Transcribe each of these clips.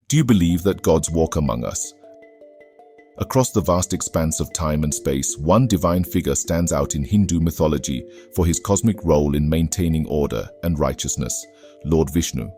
Do you believe that gods walk among us? Across the vast expanse of time and space, one divine figure stands out in Hindu mythology for his cosmic role in maintaining order and righteousness: Lord Vishnu.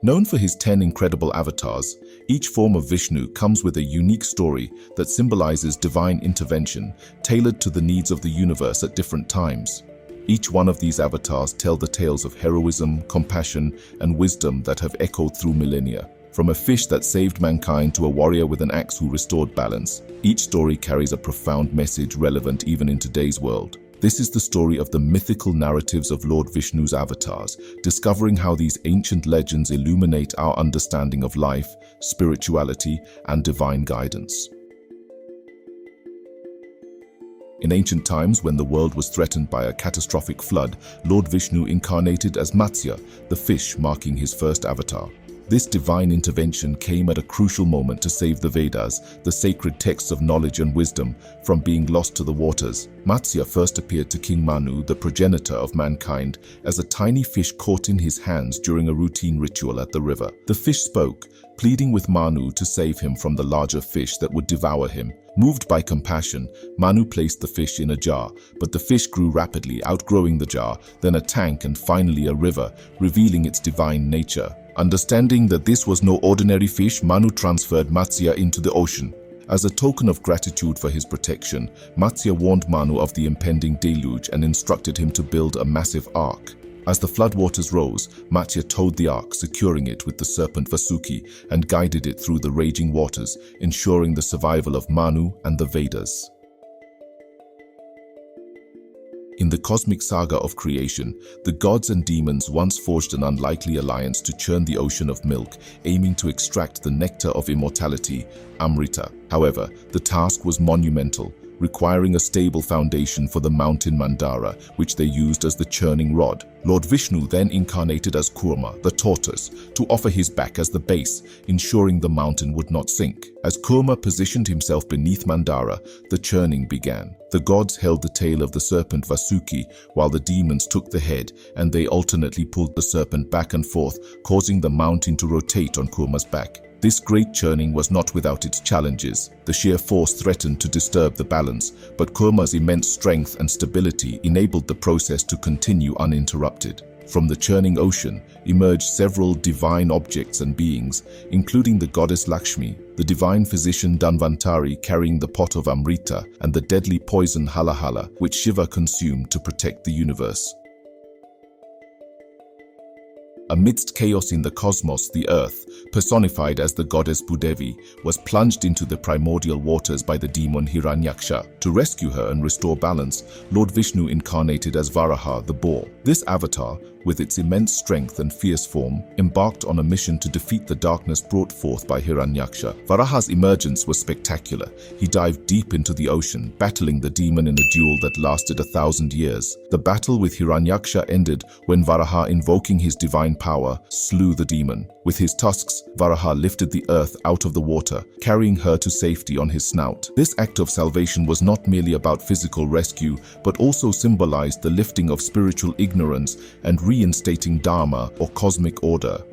Known for his 10 incredible avatars, each form of Vishnu comes with a unique story that symbolizes divine intervention, tailored to the needs of the universe at different times. Each one of these avatars tell the tales of heroism, compassion, and wisdom that have echoed through millennia. From a fish that saved mankind to a warrior with an axe who restored balance, each story carries a profound message relevant even in today's world. This is the story of the mythical narratives of Lord Vishnu's avatars, discovering how these ancient legends illuminate our understanding of life, spirituality, and divine guidance. In ancient times, when the world was threatened by a catastrophic flood, Lord Vishnu incarnated as Matsya, the fish, marking his first avatar. This divine intervention came at a crucial moment to save the Vedas, the sacred texts of knowledge and wisdom, from being lost to the waters. Matsya first appeared to King Manu, the progenitor of mankind, as a tiny fish caught in his hands during a routine ritual at the river. The fish spoke, pleading with Manu to save him from the larger fish that would devour him. Moved by compassion, Manu placed the fish in a jar, but the fish grew rapidly, outgrowing the jar, then a tank, and finally a river, revealing its divine nature. Understanding that this was no ordinary fish, Manu transferred Matsya into the ocean. As a token of gratitude for his protection, Matsya warned Manu of the impending deluge and instructed him to build a massive ark. As the floodwaters rose, Matsya towed the ark, securing it with the serpent Vasuki, and guided it through the raging waters, ensuring the survival of Manu and the Vedas. In the cosmic saga of creation, the gods and demons once forged an unlikely alliance to churn the ocean of milk, aiming to extract the nectar of immortality, Amrita. However, the task was monumental, requiring a stable foundation for the mountain Mandara, which they used as the churning rod. Lord Vishnu then incarnated as Kurma, the tortoise, to offer his back as the base, ensuring the mountain would not sink. As Kurma positioned himself beneath Mandara, the churning began. The gods held the tail of the serpent Vasuki, while the demons took the head, and they alternately pulled the serpent back and forth, causing the mountain to rotate on Kurma's back. This great churning was not without its challenges. The sheer force threatened to disturb the balance, but Kurma's immense strength and stability enabled the process to continue uninterrupted. From the churning ocean emerged several divine objects and beings, including the goddess Lakshmi, the divine physician Dhanvantari carrying the pot of Amrita, and the deadly poison Halahala, which Shiva consumed to protect the universe. Amidst chaos in the cosmos, the earth, personified as the goddess Bhudevi, was plunged into the primordial waters by the demon Hiranyaksha. To rescue her and restore balance, Lord Vishnu incarnated as Varaha, the boar. This avatar, with its immense strength and fierce form, embarked on a mission to defeat the darkness brought forth by Hiranyaksha. Varaha's emergence was spectacular. He dived deep into the ocean, battling the demon in a duel that lasted 1,000 years. The battle with Hiranyaksha ended when Varaha, invoking his divine power, slew the demon. With his tusks, Varaha lifted the earth out of the water, carrying her to safety on his snout. This act of salvation was not merely about physical rescue, but also symbolized the lifting of spiritual ignorance and reinstating Dharma, or cosmic order.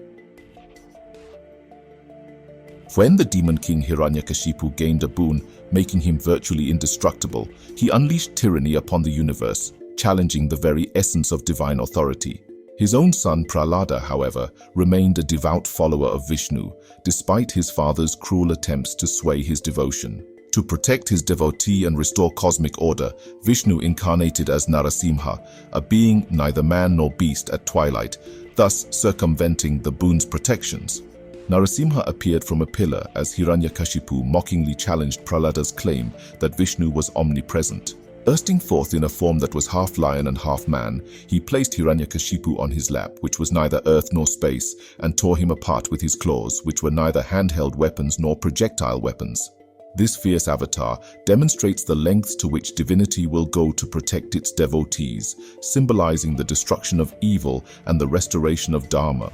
When the demon king Hiranyakashipu gained a boon, making him virtually indestructible, he unleashed tyranny upon the universe, challenging the very essence of divine authority. His own son Prahlada, however, remained a devout follower of Vishnu, despite his father's cruel attempts to sway his devotion. To protect his devotee and restore cosmic order, Vishnu incarnated as Narasimha, a being neither man nor beast at twilight, thus circumventing the boon's protections. Narasimha appeared from a pillar as Hiranyakashipu mockingly challenged Prahlada's claim that Vishnu was omnipresent. Bursting forth in a form that was half lion and half man, he placed Hiranyakashipu on his lap, which was neither earth nor space, and tore him apart with his claws, which were neither handheld weapons nor projectile weapons. This fierce avatar demonstrates the lengths to which divinity will go to protect its devotees, symbolizing the destruction of evil and the restoration of Dharma.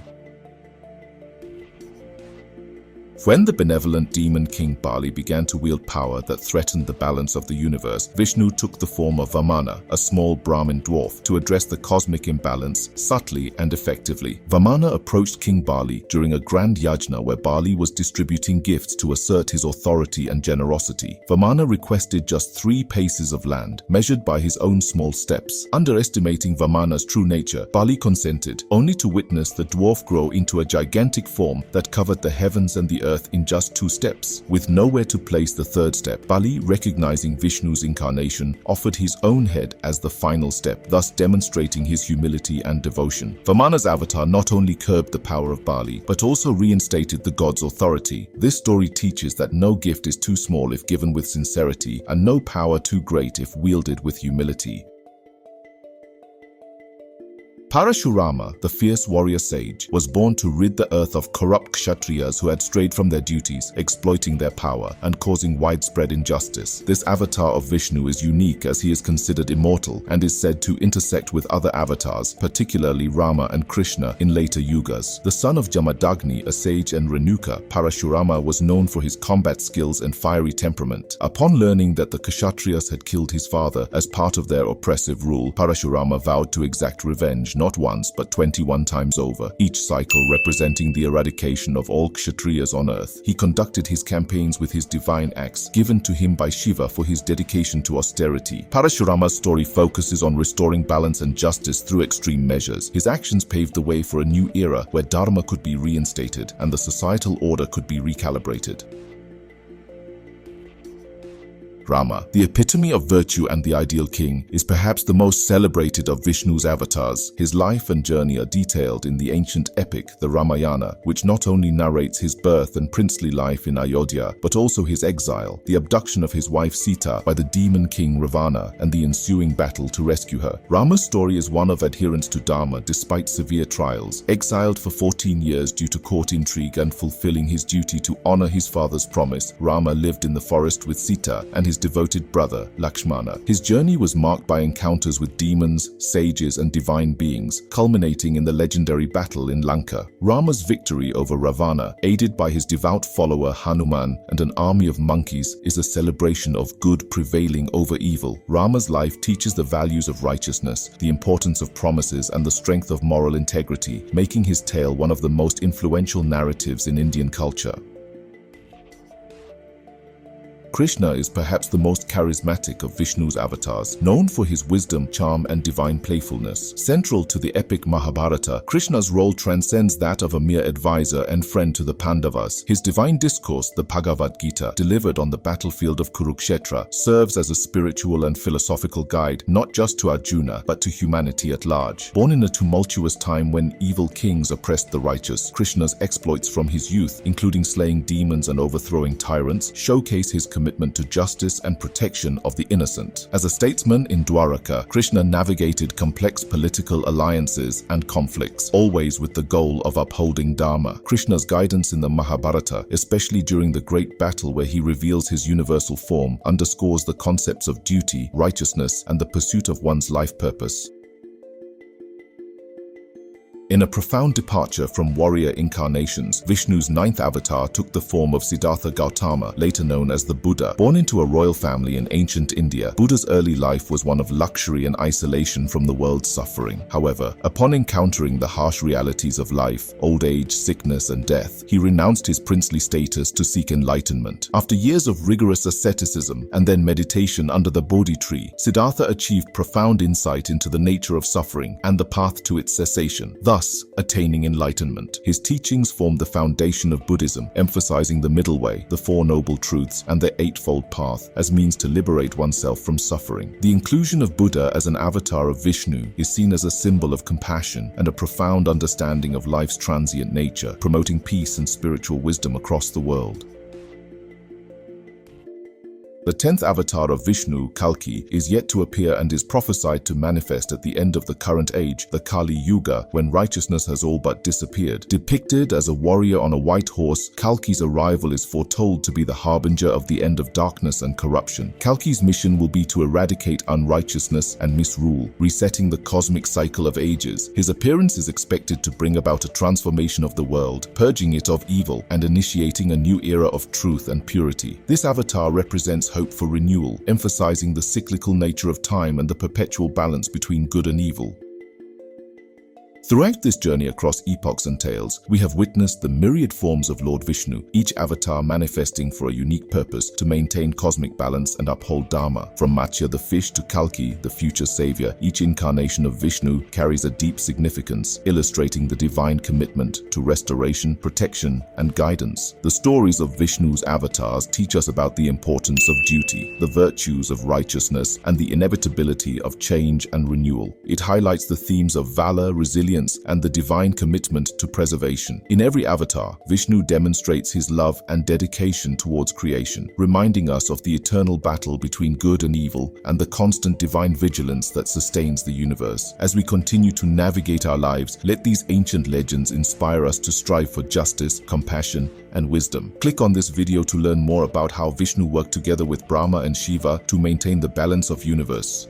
When the benevolent demon King Bali began to wield power that threatened the balance of the universe, Vishnu took the form of Vamana, a small Brahmin dwarf, to address the cosmic imbalance subtly and effectively. Vamana approached King Bali during a grand yajna where Bali was distributing gifts to assert his authority and generosity. Vamana requested just 3 paces of land, measured by his own small steps. Underestimating Vamana's true nature, Bali consented, only to witness the dwarf grow into a gigantic form that covered the heavens and the earth in just 2 steps. With nowhere to place the 3rd step, Bali, recognizing Vishnu's incarnation, offered his own head as the final step, thus demonstrating his humility and devotion. Vamana's avatar not only curbed the power of Bali, but also reinstated the god's authority. This story teaches that no gift is too small if given with sincerity, and no power too great if wielded with humility. Parashurama, the fierce warrior sage, was born to rid the earth of corrupt kshatriyas who had strayed from their duties, exploiting their power and causing widespread injustice. This avatar of Vishnu is unique as he is considered immortal and is said to intersect with other avatars, particularly Rama and Krishna, in later yugas. The son of Jamadagni, a sage and Renuka, Parashurama was known for his combat skills and fiery temperament. Upon learning that the kshatriyas had killed his father as part of their oppressive rule, Parashurama vowed to exact revenge, not once but 21 times over, each cycle representing the eradication of all kshatriyas on earth. He conducted his campaigns with his divine axe, given to him by Shiva for his dedication to austerity. Parashurama's story focuses on restoring balance and justice through extreme measures. His actions paved the way for a new era where dharma could be reinstated and the societal order could be recalibrated. Rama, the epitome of virtue and the ideal king, is perhaps the most celebrated of Vishnu's avatars. His life and journey are detailed in the ancient epic, the Ramayana, which not only narrates his birth and princely life in Ayodhya, but also his exile, the abduction of his wife Sita by the demon king Ravana, and the ensuing battle to rescue her. Rama's story is one of adherence to Dharma despite severe trials. Exiled for 14 years due to court intrigue and fulfilling his duty to honor his father's promise, Rama lived in the forest with Sita and his devoted brother, Lakshmana. His journey was marked by encounters with demons, sages, and divine beings, culminating in the legendary battle in Lanka. Rama's victory over Ravana, aided by his devout follower Hanuman and an army of monkeys, is a celebration of good prevailing over evil. Rama's life teaches the values of righteousness, the importance of promises, and the strength of moral integrity, making his tale one of the most influential narratives in Indian culture. Krishna is perhaps the most charismatic of Vishnu's avatars, known for his wisdom, charm, and divine playfulness. Central to the epic Mahabharata, Krishna's role transcends that of a mere advisor and friend to the Pandavas. His divine discourse, the Bhagavad Gita, delivered on the battlefield of Kurukshetra, serves as a spiritual and philosophical guide, not just to Arjuna, but to humanity at large. Born in a tumultuous time when evil kings oppressed the righteous, Krishna's exploits from his youth, including slaying demons and overthrowing tyrants, showcase his commitment to justice and protection of the innocent. As a statesman in Dwaraka, Krishna navigated complex political alliances and conflicts, always with the goal of upholding Dharma. Krishna's guidance in the Mahabharata, especially during the great battle where he reveals his universal form, underscores the concepts of duty, righteousness, and the pursuit of one's life purpose. In a profound departure from warrior incarnations, Vishnu's 9th avatar took the form of Siddhartha Gautama, later known as the Buddha. Born into a royal family in ancient India, Buddha's early life was one of luxury and isolation from the world's suffering. However, upon encountering the harsh realities of life, old age, sickness, and death, he renounced his princely status to seek enlightenment. After years of rigorous asceticism and then meditation under the Bodhi tree, Siddhartha achieved profound insight into the nature of suffering and the path to its cessation, thus attaining enlightenment. His teachings formed the foundation of Buddhism, emphasizing the middle way, the Four Noble Truths, and the Eightfold Path as means to liberate oneself from suffering. The inclusion of Buddha as an avatar of Vishnu is seen as a symbol of compassion and a profound understanding of life's transient nature, promoting peace and spiritual wisdom across the world. The 10th avatar of Vishnu, Kalki, is yet to appear and is prophesied to manifest at the end of the current age, the Kali Yuga, when righteousness has all but disappeared. Depicted as a warrior on a white horse, Kalki's arrival is foretold to be the harbinger of the end of darkness and corruption. Kalki's mission will be to eradicate unrighteousness and misrule, resetting the cosmic cycle of ages. His appearance is expected to bring about a transformation of the world, purging it of evil and initiating a new era of truth and purity. This avatar represents hope for renewal, emphasizing the cyclical nature of time and the perpetual balance between good and evil. Throughout this journey across epochs and tales, we have witnessed the myriad forms of Lord Vishnu, each avatar manifesting for a unique purpose to maintain cosmic balance and uphold Dharma. From Matsya the fish to Kalki, the future savior, each incarnation of Vishnu carries a deep significance, illustrating the divine commitment to restoration, protection, and guidance. The stories of Vishnu's avatars teach us about the importance of duty, the virtues of righteousness, and the inevitability of change and renewal. It highlights the themes of valor, resilience, and the divine commitment to preservation. In every avatar, Vishnu demonstrates his love and dedication towards creation, reminding us of the eternal battle between good and evil and the constant divine vigilance that sustains the universe. As we continue to navigate our lives, let these ancient legends inspire us to strive for justice, compassion, and wisdom. Click on this video to learn more about how Vishnu worked together with Brahma and Shiva to maintain the balance of universe.